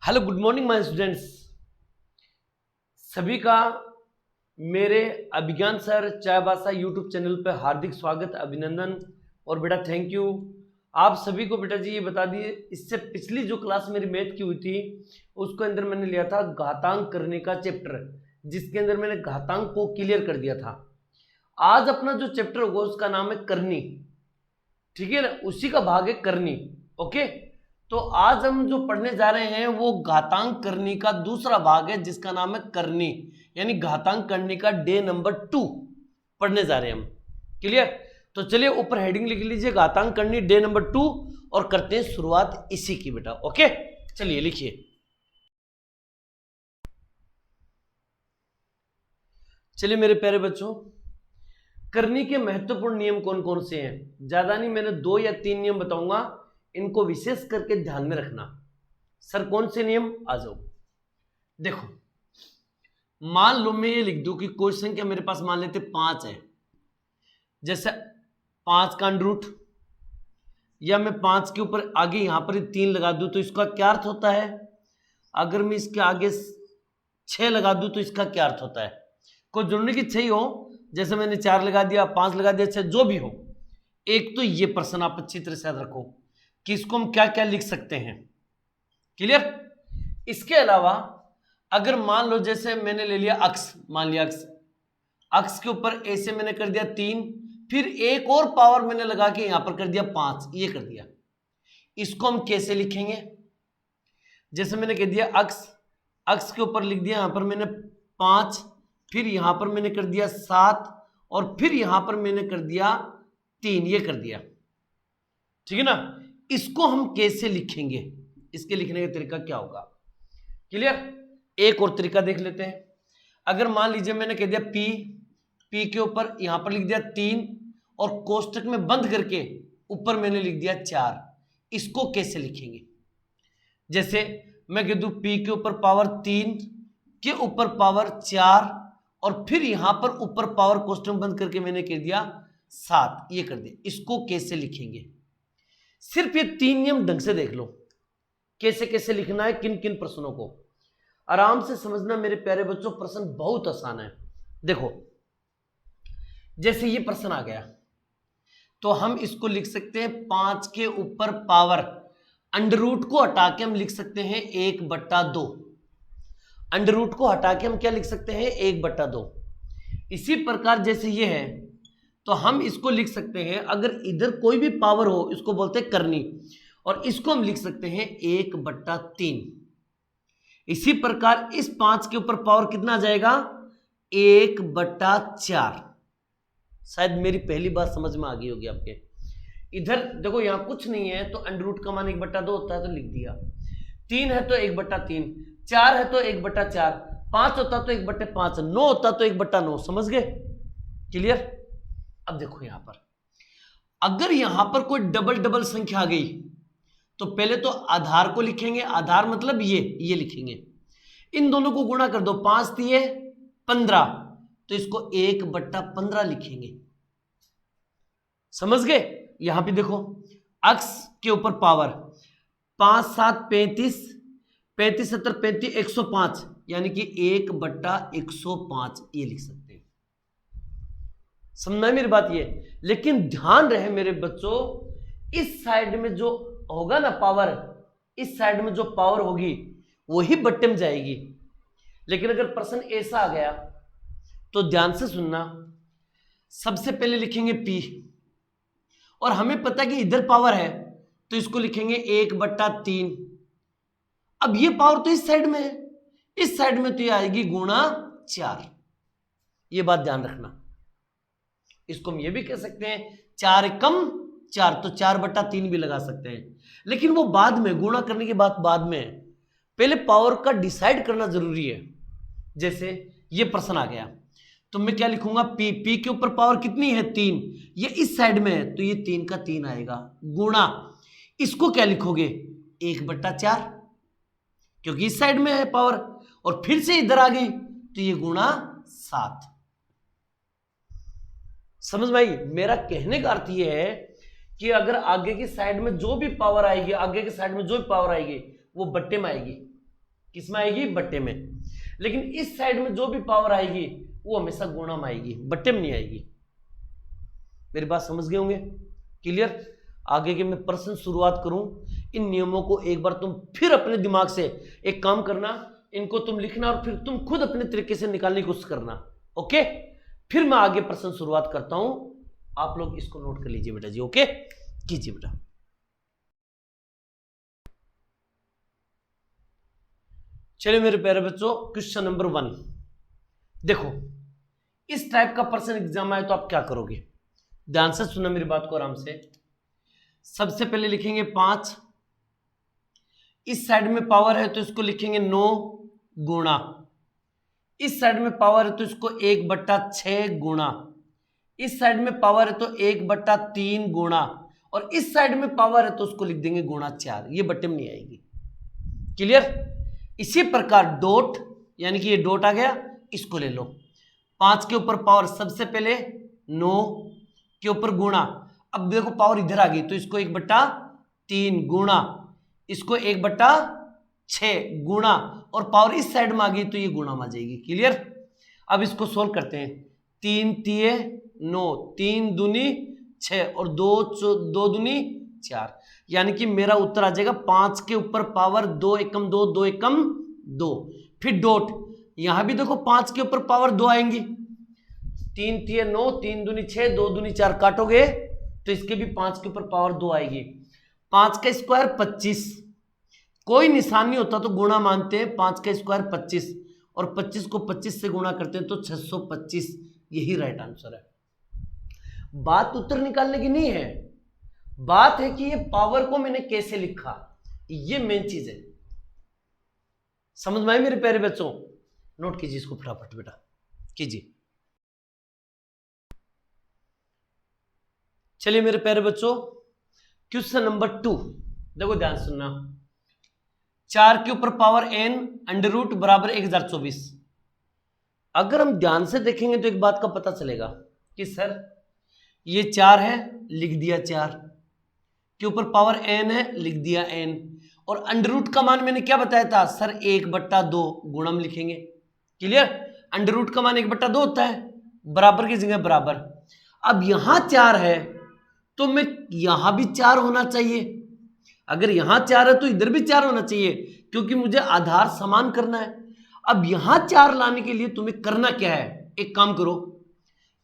Hello good morning my students. सभी का मेरे अभिज्ञान सर चाय भाषा यूट्यूब चैनल पर हार्दिक स्वागत, अभिनंदन और बेटा थैंक यू। आप सभी को बेटा जी ये बता दिए, इससे पिछली जो क्लास मेरी मैथ की हुई थी उसके अंदर मैंने लिया था घातांक करने का चैप्टर, जिसके अंदर मैंने घातांक को क्लियर कर दिया था। आज अपना जो चैप्टर होगा उसका नाम है करनी, ठीक है ना, उसी का भाग है करनी। ओके, तो आज हम जो पढ़ने जा रहे हैं वो घातांक करनी का दूसरा भाग है जिसका नाम है करनी, यानी घातांक करनी का डे नंबर 2 पढ़ने जा रहे हैं हम। क्लियर? तो चलिए ऊपर हेडिंग लिख लीजिए घातांक करनी डे नंबर 2 और करते हैं शुरुआत इसी की बेटा। ओके चलिए लिखिए। चलिए मेरे प्यारे बच्चों, करनी के महत्वपूर्ण नियम कौन कौन से हैं? ज्यादा नहीं, मैंने 2 या 3 नियम बताऊंगा, इनको विशेष करके ध्यान में रखना। सर कौन से नियम? आ जाओ। देखो, मान लो मैं ये लिख दूं कि कोई संख्या मेरे पास मान लेते 5 है, जैसे 5 का अंडर रूट, या मैं 5 के ऊपर आगे यहां पर 3 लगा दूं तो इसका क्या अर्थ होता है? अगर मैं इसके आगे 6 लगा दूं तो इसका क्या अर्थ होता है? कोई जरूरी कि 6 ही हो, जैसे मैंने 4 लगा दिया, 5 लगा दिया, 6, जो भी हो। एक तो ये प्रश्न आप अच्छी तरह से याद रखो कि इसको हम क्या क्या लिख सकते हैं। क्लियर? इसके अलावा अगर मान लो जैसे मैंने ले लिया अक्स, मान लिया अक्स के ऊपर ए से मैंने कर दिया 3, फिर एक और पावर मैंने लगा के यहां पर कर दिया 5, ये कर दिया। इसको हम कैसे लिखेंगे? जैसे मैंने कह दिया अक्स के ऊपर लिख दिया, यहां पर मैंने 5, फिर यहां पर मैंने कर दिया 7 और फिर यहां पर मैंने कर दिया 3, ये कर दिया। ठीक है ना? इसको हम कैसे लिखेंगे? इसके लिखने का तरीका क्या होगा? क्लियर? एक और तरीका देख लेते हैं। अगर मान लीजिए मैंने कह दिया पी के ऊपर यहां पर लिख दिया 3 और कोष्टक में बंद करके ऊपर मैंने लिख दिया 4, इसको कैसे लिखेंगे? जैसे मैं कह दूं पी के ऊपर पावर 3 के ऊपर पावर 4 और फिर यहां पर ऊपर पावर कोष्टक में बंद करके मैंने कह दिया 7, ये कर दिया। इसको कैसे लिखेंगे? सिर्फ ये 3 नियम ढंग से देख लो, कैसे कैसे लिखना है, किन किन प्रश्नों को आराम से समझना मेरे प्यारे बच्चों। प्रश्न बहुत आसान है। देखो, जैसे ये प्रश्न आ गया तो हम इसको लिख सकते हैं 5 के ऊपर पावर, अंडर रूट को हटा के हम लिख सकते हैं 1/2। अंडर रूट को हटा के हम क्या लिख सकते हैं? 1/2। इसी प्रकार जैसे ये है तो हम इसको लिख सकते हैं, अगर इधर कोई भी पावर हो इसको बोलते हैं करनी, और इसको हम लिख सकते हैं 1/3। इसी प्रकार इस 5 के ऊपर पावर कितना आ जाएगा? 1/4। शायद मेरी पहली बात समझ में आ गई होगी आपके। इधर देखो, यहां कुछ नहीं है तो अंडर रूट का मान 1/2 होता है तो लिख दिया, 3 है तो 1/3, 4 है तो 1/4, 5 होता तो 1/5, 9 होता तो 1/9। समझ गए? क्लियर? अब देखो यहां पर अगर यहां पर कोई डबल संख्या आ गई तो पहले तो आधार को लिखेंगे, आधार मतलब ये लिखेंगे, इन दोनों को गुणा कर दो, 5 दिए 15, तो इसको 1/15 लिखेंगे। समझ गए? यहां पे देखो अक्स के ऊपर पावर 5 7 35, 35 70 35 105, यानी कि 1/105 ये लिख सकते हैं। समझना मेरी बात ये, लेकिन ध्यान रहे मेरे बच्चों, इस साइड में जो होगा ना पावर, इस साइड में जो पावर होगी वही बट्टे में जाएगी। लेकिन अगर प्रश्न ऐसा आ गया तो ध्यान से सुनना, सबसे पहले लिखेंगे P, और हमें पता है कि इधर पावर है तो इसको लिखेंगे 1/3। अब ये पावर तो इस साइड में है, इस साइड में तो ये आएगी गुणा 4। ये बात ध्यान रखना। इसको हम ये भी कह सकते हैं 4 एकम 4, तो 4/3 भी लगा सकते हैं, लेकिन वो बाद में, गुणा करने की बात बाद में है। पहले पावर का डिसाइड करना जरूरी है। जैसे ये प्रश्न आ गया तो मैं क्या लिखूंगा? पी के ऊपर पावर कितनी है? 3, ये इस साइड में है तो ये 3 का 3 आएगा, गुणा, इसको क्या लिखोगे? 1/4, क्योंकि इस साइड में है पावर, और फिर से इधर आ गई तो ये गुणा 7। समझ में आई? मेरा कहने का अर्थ यह है कि अगर आगे की साइड में जो भी पावर आएगी, आगे की साइड में जो भी पावर आएगी वो बट्टे में आएगी। किसमें आएगी? बट्टे में। लेकिन इस साइड में जो भी पावर आएगी वो हमेशा गुणा में आएगी, बट्टे में नहीं आएगी। मेरी बात समझ गए होंगे? क्लियर? आगे के मैं प्रश्न शुरुआत करूं, इन नियमों को एक बार तुम फिर अपने दिमाग से एक काम करना, इनको तुम लिखना और फिर तुम खुद अपने तरीके से निकालने की कोशिश करना। ओके, फिर मैं आगे प्रश्न शुरुआत करता हूं, आप लोग इसको नोट कर लीजिए बेटा जी। ओके, कीजिए बेटा। चलिए मेरे प्यारे बच्चों, क्वेश्चन नंबर 1 देखो। इस टाइप का प्रश्न एग्जाम आए तो आप क्या करोगे? ध्यान से सुनना मेरी बात को आराम से। सबसे पहले लिखेंगे 5, इस साइड में पावर है तो इसको लिखेंगे 9 गुणा, इस साइड में पावर है तो इसको 1/6 गुणा, इस साइड में पावर है तो 1/3 गुणा, और इस साइड में पावर है तो उसको लिख देंगे गुणा 4। ये बट्टे में नहीं आएगी। क्लियर? इसी प्रकार डॉट, यानी कि ये डॉट आ गया, इसको ले लो। 5 के ऊपर पावर, सबसे पहले 9 के ऊपर गुणा, अब देखो पावर इधर आ गई तो इसको 1/3 गुणा, इसको 1/6 गुणा, और पावर इस साइड में आ गई तो ये गुणा में आ जाएगी। क्लियर? अब इसको सोल्व करते हैं। 3 तिये 9, 3 दूनी 6 और 2 दूनी 4, यानी कि मेरा उत्तर आ जाएगा 5 के ऊपर पावर 2 एकम 2, 2 एकम 2। फिर डॉट, यहां भी देखो 5 के ऊपर पावर 2 आएंगी। 3 तिये 9, 3 दूनी 6, 2 दूनी 4, काटोगे तो इसके भी 5 के ऊपर पावर 2 आएगी। 5 का स्क्वायर 25, कोई निशान नहीं होता तो गुणा मानते हैं। 5 का स्क्वायर 25, और 25 को 25 से गुणा करते हैं तो 625। यही राइट आंसर है। बात उत्तर निकालने की नहीं है, बात है कि ये पावर को मैंने कैसे लिखा, ये मेन चीज है। समझ में आए मेरे प्यारे बच्चों? नोट कीजिए इसको फटाफट बेटा, कीजिए। चलिए मेरे प्यारे बच्चों, क्वेश्चन नंबर 2 देखो, ध्यान सुनना। 4 के ऊपर पावर n अंडर रूट बराबर 1024। अगर हम ध्यान से देखेंगे तो एक बात का पता चलेगा कि सर ये 4 है, लिख दिया 4 के ऊपर पावर n है, लिख दिया n, और अंडर रूट का मान मैंने क्या बताया था सर? 1/2 गुणा में लिखेंगे। क्लियर? अंडर रूट का मान 1/2 होता है, बराबर की जगह बराबर। अब यहां 4 है तो मैं यहां भी 4 होना चाहिए। अगर यहां 4 है तो इधर भी 4 होना चाहिए, क्योंकि मुझे आधार समान करना है। अब यहां 4 लाने के लिए तुम्हें करना क्या है? एक काम करो,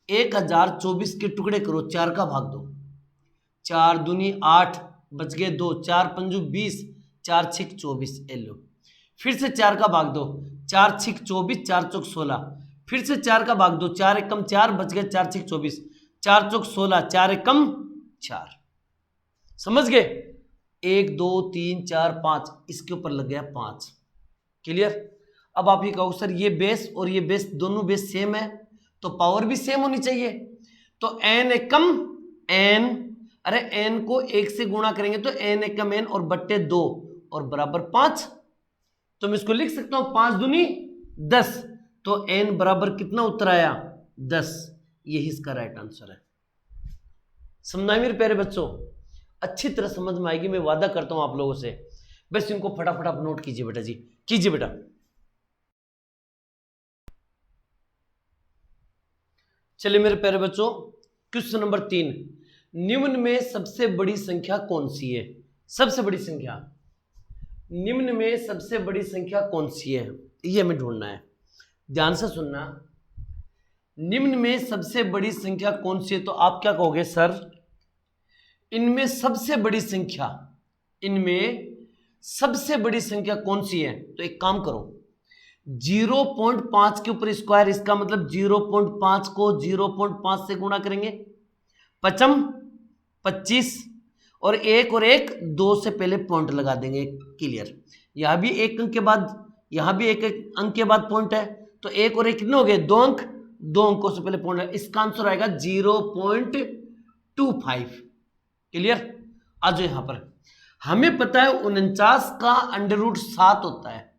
1024 के टुकड़े करो, 4 का भाग दो। 4 दूनी 8, बच गए 2, 4 पंजू 20, 4 छिक 24। लो, फिर से 4 का भाग दो, 4 छिक 24, 4 चौक 16, फिर से 4 का भाग दो, 4 एकम 4, बच गए 4 छिक 24, 4 चौक 16, 4 एकम 4। समझ गए? 1 2 3 4 5, इसके ऊपर लग गया 5। क्लियर? अब आप ये कहो सर ये बेस और ये बेस, दोनों बेस सेम है तो पावर भी सेम होनी चाहिए। तो n एकम n, अरे n को 1 से गुणा करेंगे तो n एकम n और बट्टे 2 और बराबर 5। तो मैं इसको लिख सकता हूं 5 दूनी 10, तो n बराबर कितना उत्तर आया? 10। यही इसका राइट आंसर है। समझना मेरे प्यारे बच्चों? अच्छी तरह समझ में आएगी, मैं वादा करता हूं आप लोगों से। बस इनको फटाफट आप नोट कीजिए बेटा जी, कीजिए बेटा। चलिए मेरे प्यारे बच्चों, क्वेश्चन नंबर 3, निम्न में सबसे बड़ी संख्या कौन सी है? सबसे बड़ी संख्या, निम्न में सबसे बड़ी संख्या कौन सी है, ये हमें ढूंढना है। ध्यान से सुनना, निम्न में सबसे बड़ी संख्या कौन सी है? तो आप क्या कहोगे सर? इनमें सबसे बड़ी संख्या, इनमें सबसे बड़ी संख्या कौन सी है? तो एक काम करो, 0.5 के ऊपर स्क्वायर, इसका मतलब 0.5 को 0.5 से गुणा करेंगे, 5 25, और 1 2 से पहले पॉइंट लगा देंगे। क्लियर? यहां भी एक अंक के बाद, यहां भी एक अंक के बाद पॉइंट है, तो 1 और 1 कितने हो गए? 2 अंक, 2 अंकों से पहले पॉइंट है। इसका आंसर आएगा 0.25। क्लियर? आज यहां पर हमें पता है 49 का अंडर रूट 7 होता है।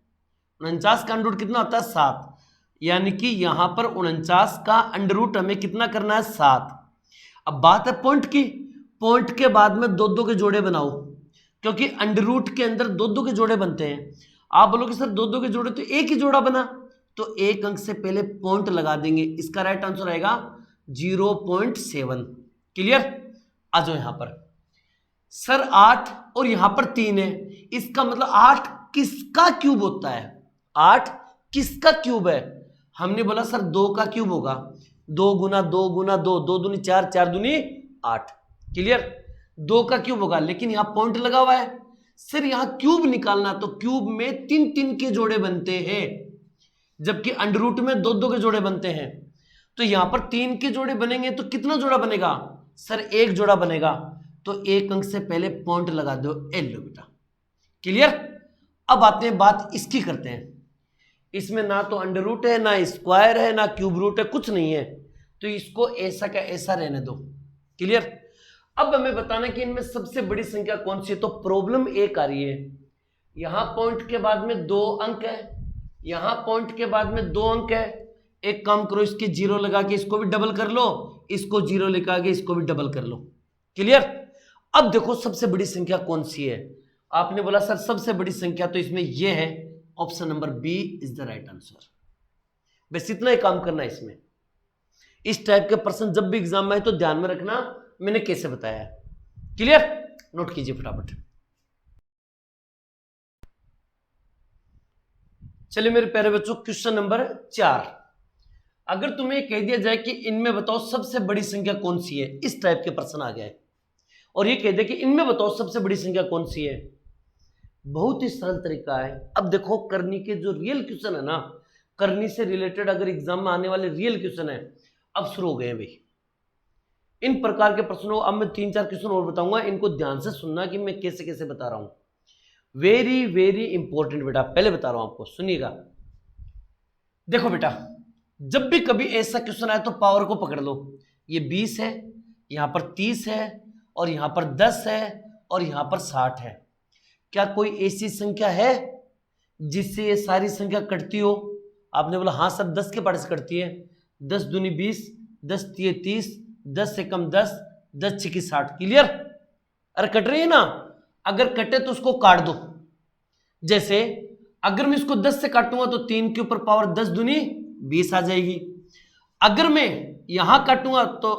49 का अंडर रूट कितना होता है? 7, यानी कि यहां पर 49 का अंडर रूट हमें कितना करना है? 7। अब बात है पॉइंट की, पॉइंट के बाद में 2 2 के जोड़े बनाओ, क्योंकि अंडर रूट के अंदर 2 2 के जोड़े बनते हैं। आप बोलोगे सर दो दो के जोड़े तो एक ही जोड़ा बना, तो एक अंक से पहले पॉइंट लगा देंगे, इसका राइट आंसर आएगा 0.7। क्लियर? आ जाओ यहां पर। सर 8 और यहां पर 3 है, इसका मतलब 8 किसका क्यूब होता है? 8 किसका क्यूब है? हमने बोला सर 2 का क्यूब होगा, 2 गुना 2 गुना 2, 2 दूनी 4, 4 दूनी 8। क्लियर? 2 का क्यूब होगा, लेकिन यहां पॉइंट लगा हुआ है। सर यहां क्यूब निकालना, तो क्यूब में 3 3 के जोड़े बनते हैं, जबकि अंडर रूट में 2 2 के जोड़े बनते हैं। तो यहां पर 3 के जोड़े बनेंगे तो कितना जोड़ा बनेगा? सर 1 जोड़ा बनेगा, तो एक अंक से पहले पॉइंट लगा दो, एल लो बेटा। क्लियर? अब आते हैं बात इसकी करते हैं। इसमें ना तो अंडर रूट है, ना स्क्वायर है, ना क्यूब रूट है, कुछ नहीं है, तो इसको ऐसा का ऐसा रहने दो। क्लियर? अब हमें बताना कि इनमें सबसे बड़ी संख्या कौन सी है। तो प्रॉब्लम एक आ रही है, यहां पॉइंट के बाद में 2 अंक है, यहां पॉइंट के बाद में 2 अंक है। एक काम करो, इसके 0 लगा के इसको भी डबल कर लो, इसको 0 लगा के इसको भी डबल कर लो। क्लियर? अब देखो सबसे बड़ी संख्या कौन सी है। आपने बोला सर सबसे बड़ी संख्या, तो इसमें यह है, option number B is the right answer. बस इतना ही काम करना है इसमें। इस टाइप के प्रश्न जब भी एग्जाम में आए तो ध्यान में रखना मैंने कैसे बताया है। क्लियर? नोट कीजिए फटाफट। चलिए मेरे प्यारे बच्चों, क्वेश्चन नंबर 4। अगर तुम्हें कह दिया जाए कि इनमें बताओ सबसे बड़ी संख्या कौन सी है, इस टाइप के प्रश्न आ गया है, और ये कह दे कि इनमें बताओ सबसे बड़ी संख्या कौन सी है, बहुत ही सरल तरीका है। अब देखो करनी के जो रियल क्वेश्चन है ना, करनी से रिलेटेड अगर एग्जाम में आने वाले रियल क्वेश्चन है, अब शुरू हो गए हैं भाई। इन प्रकार के प्रश्नों, अब मैं 3-4 क्वेश्चन और बताऊंगा, इनको ध्यान से सुनना कि मैं कैसे कैसे बता रहा हूं। वेरी वेरी इंपॉर्टेंट बेटा, पहले बता रहा हूं आपको, सुनिएगा। देखो बेटा, जब भी कभी ऐसा क्वेश्चन आए तो पावर को पकड़ लो। ये 20 है, यहां पर 30 है, और यहां पर 10 है, और यहां पर 60 है। क्या कोई ऐसी संख्या है जिससे ये सारी संख्या कटती हो? आपने बोला हाँ सर 10 के पार्ट से कटती है। 10 दूनी 20, 10 तिये 30, 10 से कम 10, 10 छिकी 60। क्लियर? अरे कट रही है ना? अगर कटे तो उसको काट दो। जैसे अगर मैं इसको 10 से काटूंगा तो 3 के ऊपर पावर 10 दूनी 20 आ जाएगी। अगर मैं यहां काटूंगा तो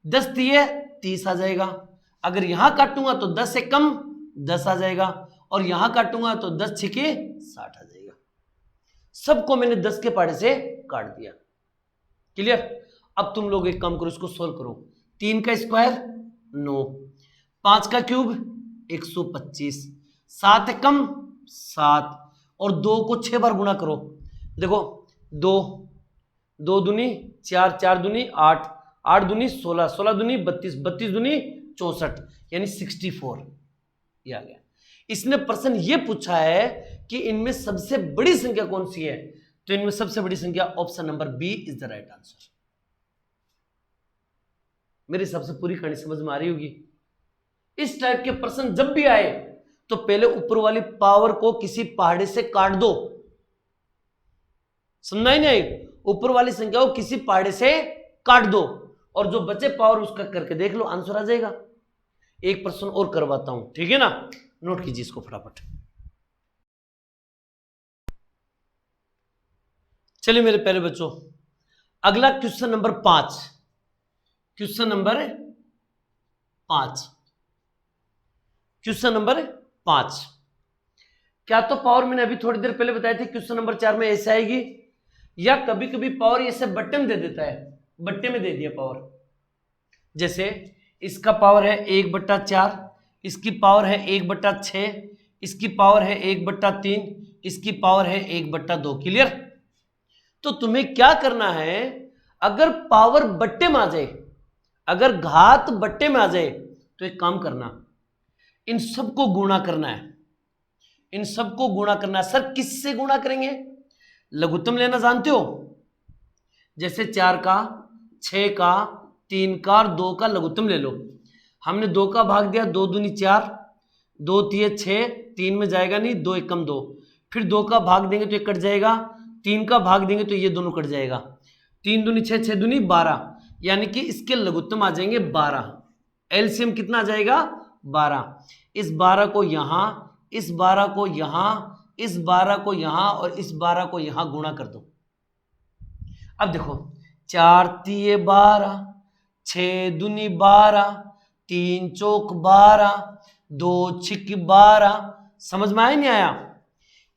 10 तिये 30 आ जाएगा। अगर यहां काटूंगा तो 10 से कम 10 आ जाएगा, और यहां काटूंगा तो 10 छिके 60 आ जाएगा। सबको मैंने 10 के पाड़े से काट दिया। क्लियर? अब तुम लोग एक काम करो, इसको सोल्व करो। 3 का स्क्वायर 9, 5 का क्यूब 125, 7 है कम 7, और 2 को 6 बार गुणा करो। देखो 2 2 दूनी 4, 4 दूनी 8, 8 दूनी 16, 16 दूनी 32, 32 दूनी 64, यानी 64। ये आ गया। इसने प्रश्न ये पूछा है कि इनमें सबसे बड़ी संख्या कौन सी है, तो इनमें सबसे बड़ी संख्या option number B is the right answer. मेरे हिसाब से पूरी कहानी समझ में आ रही होगी। इस टाइप के प्रश्न जब भी आए तो पहले ऊपर वाली पावर को किसी पहाड़े से काट दो। समझा ही नहीं? ऊपर वाली संख्या को किसी पहाड़े से काट दो, और जो बचे पावर उसका करके देख लो, आंसर आ जाएगा। एक प्रश्न और करवाता हूं, ठीक है ना? नोट कीजिए इसको फटाफट। चलिए मेरे प्यारे बच्चों, अगला question number 5। Question number 5, question number 5। क्या तो पावर मैंने अभी थोड़ी देर पहले बताया थी क्वेश्चन नंबर 4 में ऐसे आएगी, या कभी कभी पावर ऐसे बट्टे में दे देता है, बट्टे में दे दिया पावर। जैसे इसका पावर है 1/4, इसकी पावर है 1/6, इसकी पावर है 1/3, इसकी पावर है 1/2। क्लियर? तो तुम्हें क्या करना है, अगर पावर बट्टे में आ जाए, अगर घात बट्टे में आ जाए, तो एक काम करना, इन सबको गुणा करना है। इन सबको गुणा करना है। सर किससे गुणा करेंगे? लघुत्तम लेना जानते हो? जैसे 4 का, 6 का, 3 का और 2 का लघुत्तम ले लो। हमने 2 का भाग दिया, 2 दूनी 4, 2 तिये 6, 3 में जाएगा नहीं, 2 एकम 2। फिर 2 का भाग देंगे तो ये कट जाएगा, 3 का भाग देंगे तो ये दोनों कट जाएगा। 3 दूनी 6, 6 दूनी 12, यानी कि इसके लघुत्तम आ जाएंगे 12। एलसीएम कितना आ जाएगा? 12। इस 12 को यहां, इस 12 को यहां, इस 12 को यहां और इस 12 को यहां गुणा कर दो। अब देखो 4 तिये 12, 6 दूनी 12, 3 चौक 12, 2 छिक 12। समझ में आया नहीं आया?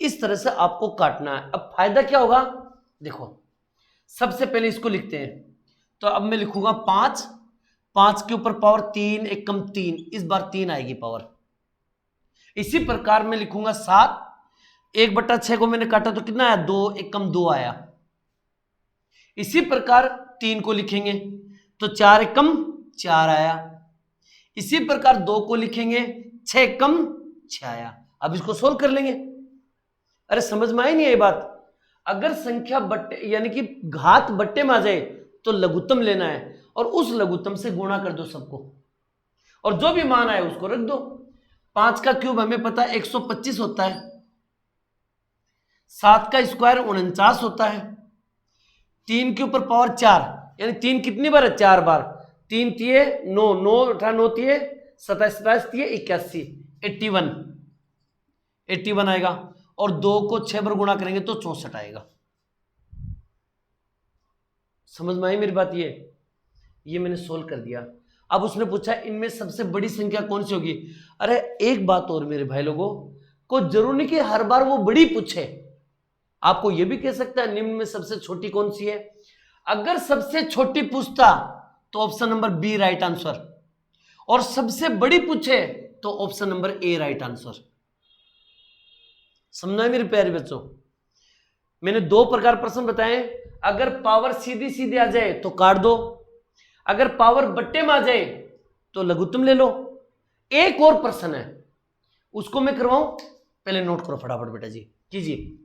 इस तरह से आपको काटना है। अब फायदा क्या होगा देखो, सबसे पहले इसको लिखते हैं। तो अब मैं लिखूंगा 5, 5 के ऊपर पावर 3, एक कम 3, इस बार 3 आएगी पावर। इसी प्रकार मैं लिखूंगा 7, 1/6 को मैंने काटा तो कितना आया 2, एक कम 2 आया। इसी प्रकार 3 को लिखेंगे तो 4 एक कम 4 आया। इसी प्रकार 2 को लिखेंगे 6 कम 6 आया। अब इसको सोल्व कर लेंगे। अरे समझ में आई नहीं ये बात? अगर संख्या बट्टे यानी कि घात बट्टे में आ जाए तो लघुत्तम लेना है और उस लघुत्तम से गुणा कर दो सबको, और जो भी मान आए उसको रख दो। 5 का क्यूब हमें पता है 125 होता है, 7 का स्क्वायर 49 होता है, 3 के ऊपर पावर 4 यानी 3 कितनी बार है 4 बार, 3 तिये 9, 9 18 9 तिये 27, 27 तिये 81, 81 आएगा। और 2 को 6 बार गुणा करेंगे तो 64 आएगा। समझ में आई मेरी बात? ये मैंने सोल्व कर दिया। अब उसने पूछा इनमें सबसे बड़ी संख्या कौन सी होगी। अरे एक बात और मेरे भाई लोगों को, जरूर नहीं कि हर बार वो बड़ी पूछे, आपको ये भी कह सकता है निम्न में सबसे छोटी कौन सी है। अगर सबसे छोटी पूछता तो option number B right answer, और सबसे बड़ी पूछे तो option number A right answer. समझना है मेरे प्यारे बच्चों? मैंने 2 प्रकार प्रश्न बताए। अगर पावर सीधी सीधी आ जाए तो काट दो, अगर पावर बट्टे में आ जाए तो लघुत्तम ले लो। एक और प्रश्न है उसको मैं करवाऊं, पहले नोट करो फटाफट बेटा जी, कीजिए।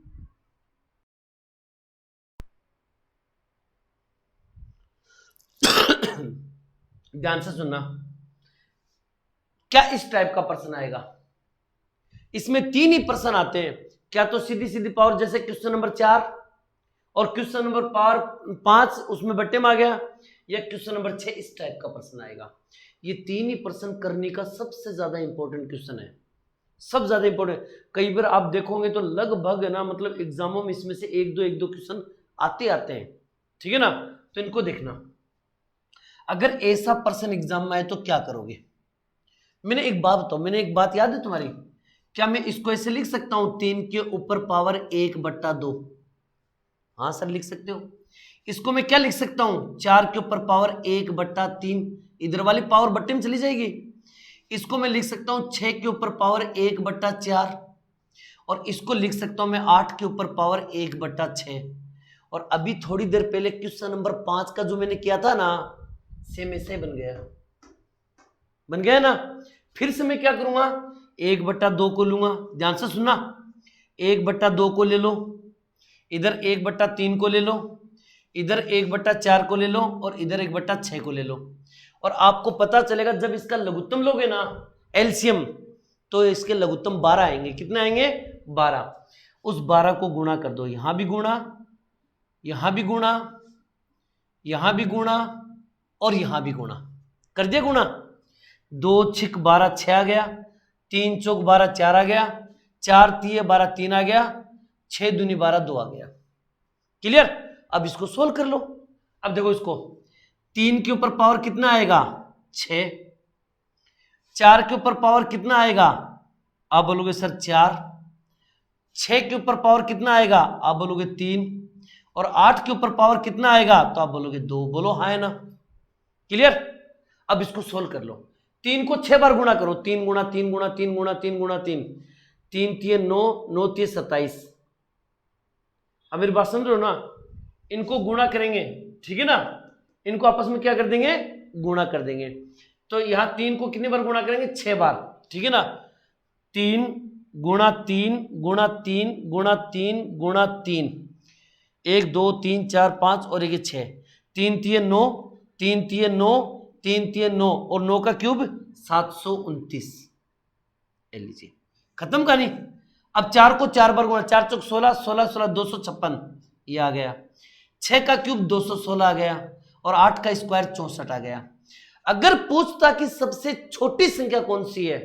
ध्यान से सुनना, क्या इस टाइप का प्रश्न आएगा। इसमें 3 ही प्रश्न आते हैं, क्या तो सीधी सीधी पावर जैसे क्वेश्चन नंबर 4 और क्वेश्चन नंबर पावर 5 उसमें बट्टे में आ गया, या क्वेश्चन नंबर 6 इस टाइप का प्रश्न आएगा। ये 3 ही प्रश्न करने का सबसे ज्यादा इंपॉर्टेंट क्वेश्चन है, सब ज्यादा इंपॉर्टेंट। कई बार आप देखोगे तो लगभग ना मतलब एग्जामों में इसमें से 1-2 क्वेश्चन आते हैं, ठीक है ना। तो इनको देखना, अगर ऐसा प्रश्न एग्जाम में आए तो क्या करोगे। मैंने एक बात बताओ, मैंने एक बात याद है तुम्हारी, क्या मैं इसको ऐसे लिख सकता हूं 3 के ऊपर पावर 1/2। हाँ सर लिख सकते हो। इसको मैं क्या लिख सकता हूं 4 के ऊपर पावर 1/3, इधर वाली पावर बट्टे में चली जाएगी। इसको मैं लिख सकता हूं 6 के ऊपर पावर 1/4, और इसको लिख सकता हूं मैं 8 के ऊपर पावर 1/6। और अभी थोड़ी देर पहले क्वेश्चन नंबर 5 का जो मैंने किया था ना, सेम ऐसे बन गया ना। फिर से मैं क्या करूंगा 1/2 को लूंगा, ध्यान से सुनना, 1/2 को ले लो, इधर 1/3 को ले लो, इधर 1/4 को ले लो, और इधर 1/6 को ले लो। और आपको पता चलेगा जब इसका लघुत्तम लोगे ना एलसीएम, तो इसके लघुत्तम 12 आएंगे। कितने आएंगे 12। उस 12 को गुणा कर दो, यहां भी गुणा, यहां भी गुणा, यहां भी गुणा, और यहां भी गुणा कर दिया गुणा। 2 छिक 12 6 आ गया, 3 चौक 12 4 आ गया, 4 तिये 12 3 आ गया, 6 दूनी 12 2 आ गया। क्लियर? अब इसको सोल्व कर लो। अब देखो इसको 3 के ऊपर पावर कितना आएगा 6, 4 के ऊपर पावर कितना आएगा, आप बोलोगे सर 4, 6 के ऊपर पावर कितना आएगा, आप बोलोगे 3, और 8 के ऊपर पावर कितना आएगा, तो आप बोलोगे 2। बोलो हाँ है ना। क्लियर? अब इसको सोल्व कर लो। 3 को 6 बार गुणा करो, 3 गुणा 3 गुणा 3 गुणा 3 गुणा 3, 3 तिये 9, 9 तिये 27। अब मेरी बात समझ रहे हो ना, इनको गुणा करेंगे, ठीक है ना, इनको आपस में क्या कर देंगे गुणा कर देंगे। तो यहां 3 को कितनी बार गुणा करेंगे 6 बार, ठीक है ना। 3 गुणा 3 गुणा 3 गुणा 3 गुणा 3, 1 2 3 4 5 और 1 6, 3 तिये 9, 3 तिये 9, 3 तिये 9, और 9 का क्यूब 729। लीजिए खत्म कहानी। अब 4 को 4 बार गुणा, 4 चौक 16, 16 16 256, ये आ गया। 6 का क्यूब 216 आ गया, और 8 का स्क्वायर 64 आ गया। अगर पूछता कि सबसे छोटी संख्या कौन सी है,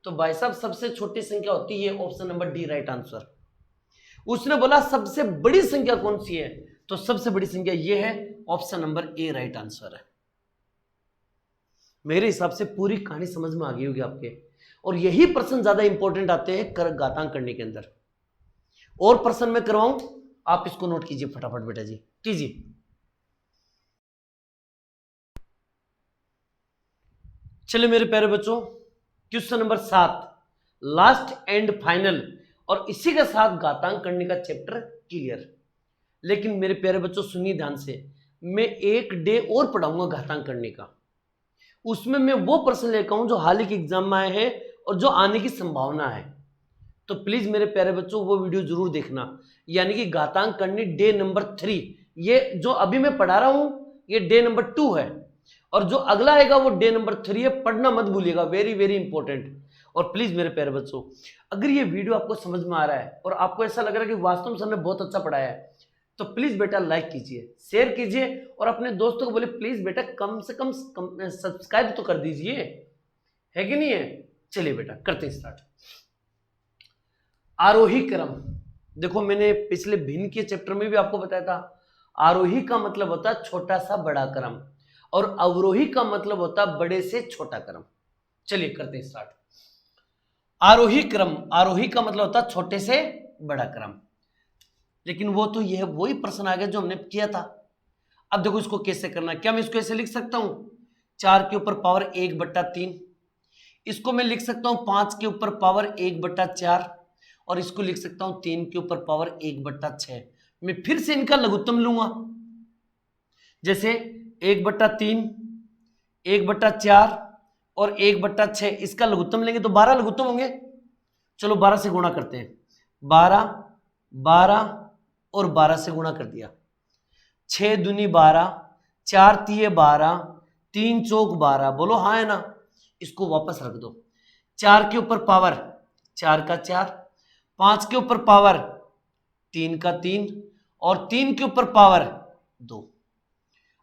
तो भाई साहब सबसे छोटी संख्या होती है option number D right answer. उसने बोला सबसे बड़ी संख्या कौन सी है, तो सबसे बड़ी संख्या ये है, option number A right answer है। मेरे हिसाब से पूरी कहानी समझ में आ गई होगी आपके, और यही प्रश्न ज्यादा इंपॉर्टेंट आते हैं घातांक करने के अंदर। और प्रश्न मैं करवाऊं, आप इसको नोट कीजिए फटाफट बेटा जी, कीजिए। चलिए मेरे प्यारे बच्चों, question number 7 last and final, और इसी के साथ घातांक करने का चैप्टर क्लियर। लेकिन मेरे प्यारे बच्चों सुनिए ध्यान से, मैं एक डे और पढ़ाऊंगा घातांक करने का, उसमें मैं वो प्रश्न लेकर आऊं जो हाल ही के एग्जाम में आए हैं और जो आने की संभावना है। तो प्लीज मेरे प्यारे बच्चों वो वीडियो जरूर देखना, यानी कि घातांक करनी डे नंबर 3। ये जो अभी मैं पढ़ा रहा हूं ये डे नंबर 2 है, और जो अगला आएगा वो डे नंबर 3 है। पढ़ना मत भूलिएगा, वेरी वेरी इंपॉर्टेंट। और प्लीज मेरे प्यारे बच्चों, अगर ये वीडियो आपको समझ में आ रहा है और आपको ऐसा लग रहा है कि वास्तव में सर ने बहुत अच्छा पढ़ाया है, तो प्लीज बेटा लाइक कीजिए, शेयर कीजिए, और अपने दोस्तों को बोले प्लीज बेटा कम से कम सब्सक्राइब तो कर दीजिए, है कि नहीं है। चलिए बेटा करते हैं स्टार्ट। आरोही क्रम, देखो मैंने पिछले भिन्न के चैप्टर में भी आपको बताया था, आरोही का मतलब होता है छोटा सा बड़ा क्रम, और अवरोही का मतलब होता है बड़े से छोटा क्रम। चलिए करते हैं स्टार्ट। आरोही क्रम, आरोही का मतलब होता है छोटे से बड़ा क्रम, लेकिन वो तो यह वही प्रश्न आ गया जो हमने किया था। अब देखो इसको कैसे करना है, क्या मैं इसको ऐसे लिख सकता हूं 4 के ऊपर पावर 1/3, इसको मैं लिख सकता हूं 5 के ऊपर पावर 1/4, और इसको लिख सकता हूं 3 के ऊपर पावर 1/6। मैं फिर से इनका लघुत्तम लूंगा, जैसे 1/3, 1/4 और 1/6, इसका लघुत्तम लेंगे तो 12 लघुत्तम होंगे। चलो 12 से गुणा करते हैं, 12, 12 और 12 से गुणा कर दिया, 6 दूनी 12, 4 तिये 12, 3 चौक 12, बोलो हाँ है ना। इसको वापस रख दो, 4 के ऊपर पावर 4 का 4, 5 के ऊपर पावर 3 का 3, और 3 के ऊपर पावर 2।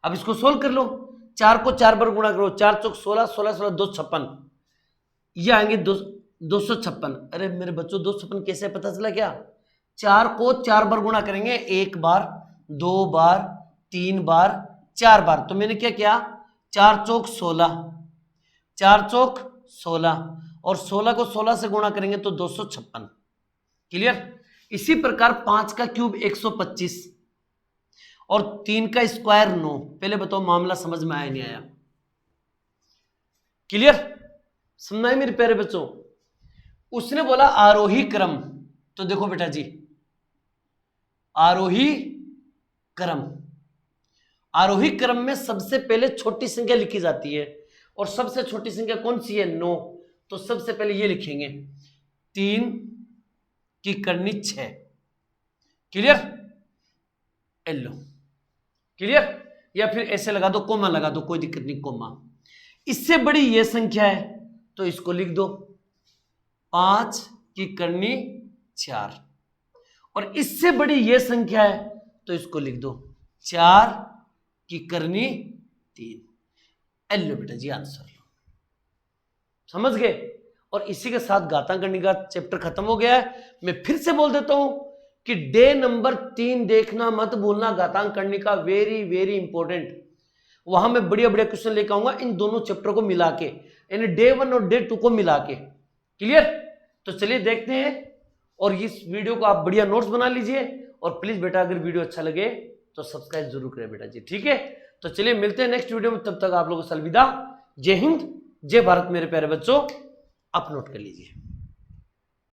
अब इसको सोल्व कर लो, 4 को 4 बार गुणा करो, 4 चौक 16, 16 16 256, ये आएंगे 256। अरे मेरे बच्चों 256 कैसे पता चला क्या, 4 को 4 बार गुणा करेंगे, 1 बार, 2 बार, 3 बार, 4 बार। तो मैंने क्या किया, 4 चौक 16, 4 चौक 16, और 16 को 16 से गुणा करेंगे तो 256। क्लियर। इसी प्रकार 5 का क्यूब 125, और 3 का स्क्वायर 9। पहले बताओ मामला समझ में आया नहीं आया। क्लियर, समझ आई मेरे प्यारे बच्चों। उसने बोला आरोही क्रम, तो देखो बेटा जी आरोही क्रम, आरोही क्रम में सबसे पहले छोटी संख्या लिखी जाती है, और सबसे छोटी संख्या कौन सी है, 9। तो सबसे पहले ये लिखेंगे 3 की करनी 6। क्लियर, एलो क्लियर, या फिर ऐसे लगा दो, कोमा लगा दो, कोई दिक्कत नहीं, कोमा। इससे बड़ी ये संख्या है तो इसको लिख दो 5 की करनी 4, और इससे बड़ी ये संख्या है तो इसको लिख दो 4 की करनी 3। एलो बेटा जी आंसर लो, समझ गए। और इसी के साथ घातांक करने का चैप्टर खत्म हो गया है। मैं फिर से बोल देता हूं कि डे नंबर 3 देखना मत भूलना, घातांक करने का वेरी वेरी इंपॉर्टेंट। वहां मैं बढ़िया बढ़िया क्वेश्चन लेकर आऊंगा इन दोनों चैप्टर को मिला के, यानी डे 1 और डे 2 को मिला के। क्लियर, तो चलिए देखते हैं, और इस वीडियो को आप बढ़िया नोट्स बना लीजिए, और प्लीज बेटा अगर वीडियो अच्छा लगे तो सब्सक्राइब जरूर करें बेटा जी, ठीक है। तो चलिए मिलते हैं नेक्स्ट वीडियो में, तब तक आप लोगों से अलविदा। जय हिंद, जय भारत मेरे प्यारे बच्चों, आप नोट कर लीजिए।